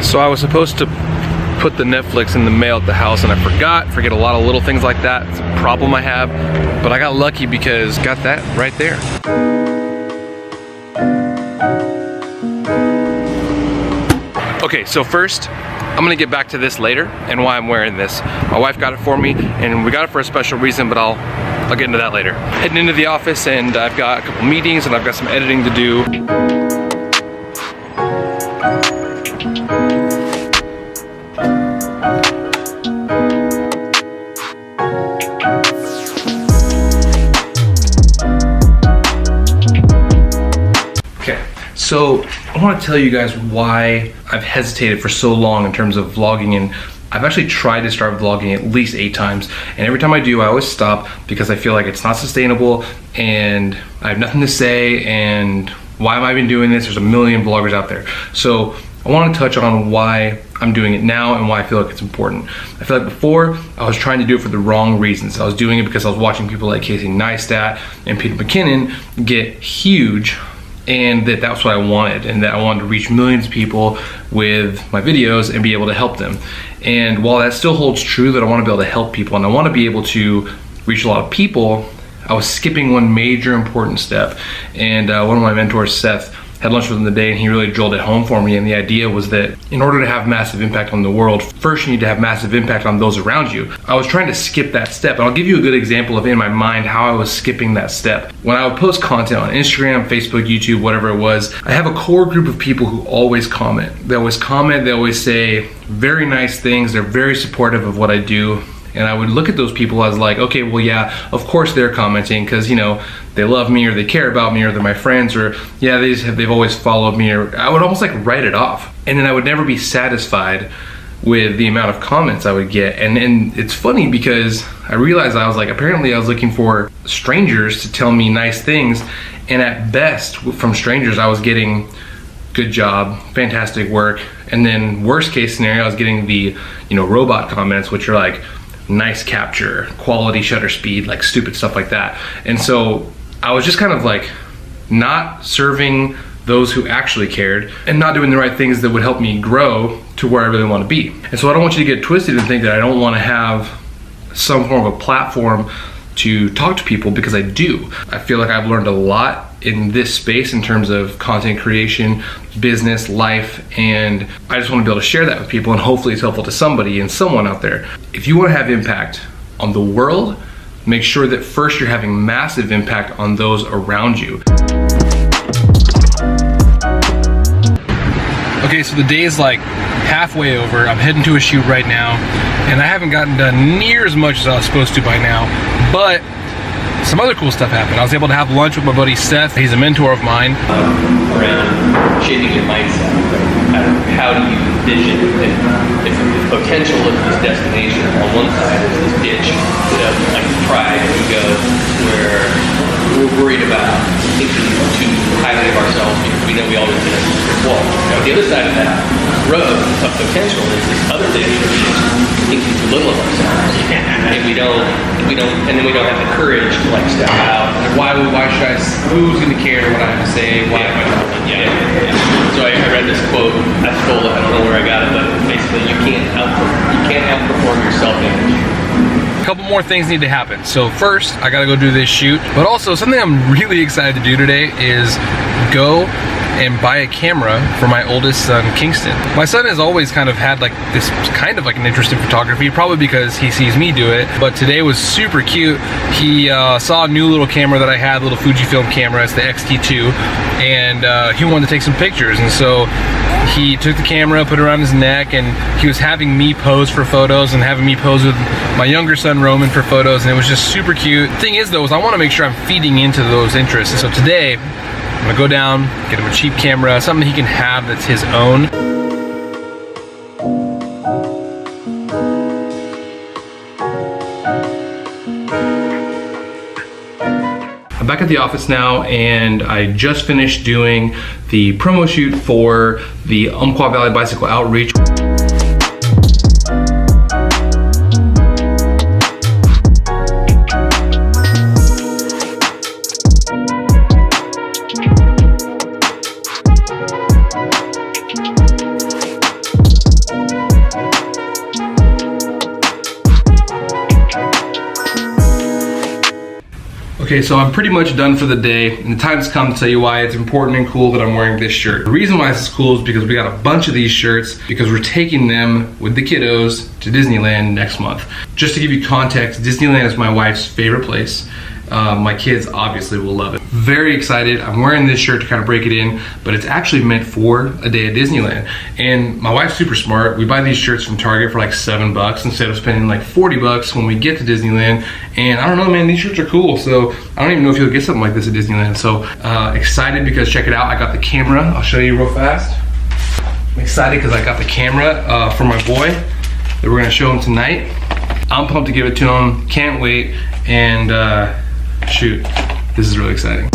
So I was supposed to put the Netflix in the mail at the house and I forget a lot of little things like that. It's a problem I have, but I got lucky because got that right there. Okay, so first, I'm gonna get back to this later and why I'm wearing this. My wife got it for me and we got it for a special reason, but I'll get into that later. Heading into the office and I've got a couple meetings and I've got some editing to do. So I want to tell you guys why I've hesitated for so long in terms of vlogging, and I've actually tried to start vlogging at least 8 times, and every time I do I always stop because I feel like it's not sustainable and I have nothing to say, and why am I even doing this? There's a million vloggers out there. So I want to touch on why I'm doing it now and why I feel like it's important. I feel like before I was trying to do it for the wrong reasons. I was doing it because I was watching people like Casey Neistat and Peter McKinnon get huge, and that's what I wanted, and that I wanted to reach millions of people with my videos and be able to help them. And while that still holds true, that I want to be able to help people and I want to be able to reach a lot of people, I was skipping one major important step. And one of my mentors, Seth, had lunch with him today and he really drilled it home for me, and the idea was that in order to have massive impact on the world, first you need to have massive impact on those around you. I was trying to skip that step, and I'll give you a good example of in my mind how I was skipping that step. When I would post content on Instagram, Facebook, YouTube, whatever it was, I have a core group of people who always comment. They always say very nice things, they're very supportive of what I do. And I would look at those people as like, okay, well, yeah, of course they're commenting because, you know, they love me or they care about me or they're my friends, or yeah, they've always followed me, or I would almost like write it off. And then I would never be satisfied with the amount of comments I would get. And it's funny because I realized I was like, apparently I was looking for strangers to tell me nice things. And at best from strangers, I was getting good job, fantastic work. And then worst case scenario, I was getting the, you know, robot comments, which are like, nice capture, quality shutter speed, like stupid stuff like that. And so I was just kind of like not serving those who actually cared and not doing the right things that would help me grow to where I really want to be. And so I don't want you to get twisted and think that I don't want to have some form of a platform to talk to people, because I do. I feel like I've learned a lot in this space in terms of content creation, business, life, and I just want to be able to share that with people, and hopefully it's helpful to somebody and someone out there. If you want to have impact on the world, make sure that first you're having massive impact on those around you. Okay, so the day is like halfway over. I'm heading to a shoot right now, and I haven't gotten done near as much as I was supposed to by now, but some other cool stuff happened. I was able to have lunch with my buddy Seth. He's a mentor of mine. Around shaping your mindset. How do you envision it? If the potential of this destination on one side is this ditch, like pride and ego, where we're worried about thinking too highly of ourselves because we know we always get a wall. Now, the other side of that road of potential is this other ditch, which is thinking too little of ourselves, and we don't, and then we don't have the courage to like step out. Why should I? Who's gonna care what I have to say? Why am I talking? Yeah. So I read this quote. I stole it. I don't know where I got it, but basically, you can't outperform your self-image. A couple more things need to happen. So first, I gotta go do this shoot, but also something I'm really excited to do today is go and buy a camera for my oldest son, Kingston. My son has always kind of had like this kind of like an interest in photography, probably because he sees me do it, but today was super cute. He saw a new little camera that I had, a little Fujifilm camera. It's the X-T2, and he wanted to take some pictures, and so he took the camera, put it around his neck, and he was having me pose for photos and having me pose with my younger son Roman for photos, and it was just super cute. The thing is though, is I want to make sure I'm feeding into those interests, and so today I'm gonna go down, get him a cheap camera, something he can have that's his own. I'm back at the office now, and I just finished doing the promo shoot for the Umpqua Valley Bicycle Outreach. Okay, so I'm pretty much done for the day, and the time's come to tell you why it's important and cool that I'm wearing this shirt. The reason why this is cool is because we got a bunch of these shirts because we're taking them with the kiddos to Disneyland next month. Just to give you context, Disneyland is my wife's favorite place. My kids obviously will love it. Very excited. I'm wearing this shirt to kind of break it in, but it's actually meant for a day at Disneyland. And my wife's super smart. We buy these shirts from Target for like $7 instead of spending like $40 when we get to Disneyland. And I don't know, man, these shirts are cool. So I don't even know if you'll get something like this at Disneyland. So excited because check it out. I got the camera. I'll show you real fast. I'm excited because I got the camera for my boy that we're gonna show him tonight. I'm pumped to give it to him. Can't wait. And shoot, this is really exciting.